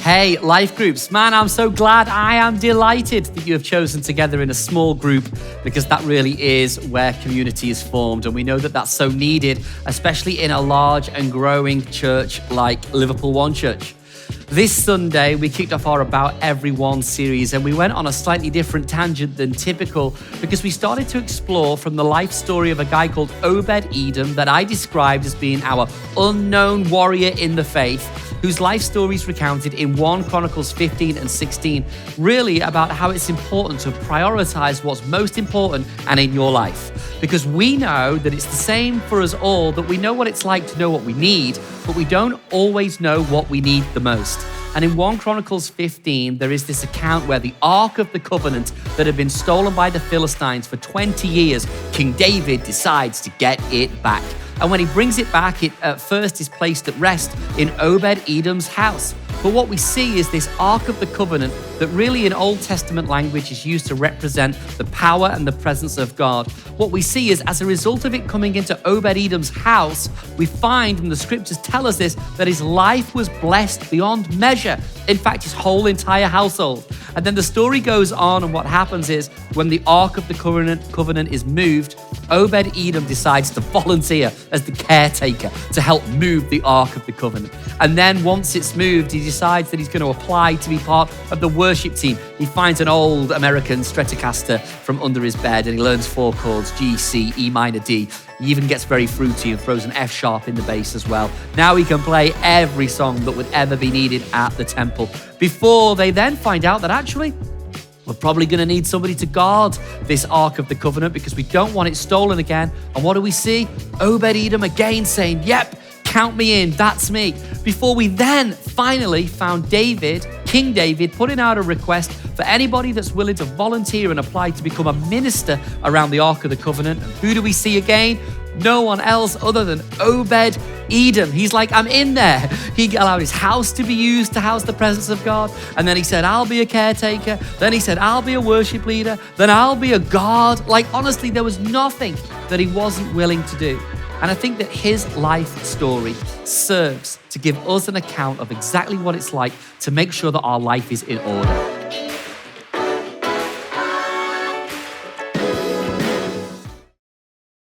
Hey, life groups. Man, I'm so glad. I am delighted that you have chosen together in a small group because that really is where community is formed. And we know that that's so needed, especially in a large and growing church like Liverpool One Church. This Sunday, we kicked off our About Everyone series and we went on a slightly different tangent than typical because we started to explore from the life story of a guy called Obed-Edom that I described as being our unknown warrior in the faith, whose life story is recounted in 1 Chronicles 15 and 16, really about how it's important to prioritize what's most important and in your life. Because we know that it's the same for us all, that we know what it's like to know what we need, but we don't always know what we need the most. And in 1 Chronicles 15, there is this account where the Ark of the Covenant that had been stolen by the Philistines for 20 years, King David decides to get it back. And when he brings it back, it at first is placed at rest in Obed-Edom's house. But what we see is this Ark of the Covenant that really in Old Testament language is used to represent the power and the presence of God. What we see is as a result of it coming into Obed-Edom's house, we find, and the scriptures tell us this, that his life was blessed beyond measure. In fact, his whole entire household. And then the story goes on, and what happens is when the Ark of the Covenant is moved, Obed-Edom decides to volunteer as the caretaker to help move the Ark of the Covenant. And then once it's moved, he decides that he's going to apply to be part of the worship team. He finds an old American Stratocaster from under his bed and he learns 4 chords, G, C, E minor, D. He even gets very fruity and throws an F sharp in the bass as well. Now he can play every song that would ever be needed at the temple. Before they then find out that actually, we're probably going to need somebody to guard this Ark of the Covenant because we don't want it stolen again. And what do we see? Obed-Edom again saying, yep, count me in, that's me. Before we then finally found David, King David, putting out a request for anybody that's willing to volunteer and apply to become a minister around the Ark of the Covenant. And who do we see again? No one else other than Obed-Edom. He's like, I'm in there. He allowed his house to be used to house the presence of God. And then he said, I'll be a caretaker. Then he said, I'll be a worship leader. Then I'll be a guard. Like, honestly, there was nothing that he wasn't willing to do. And I think that his life story serves to give us an account of exactly what it's like to make sure that our life is in order.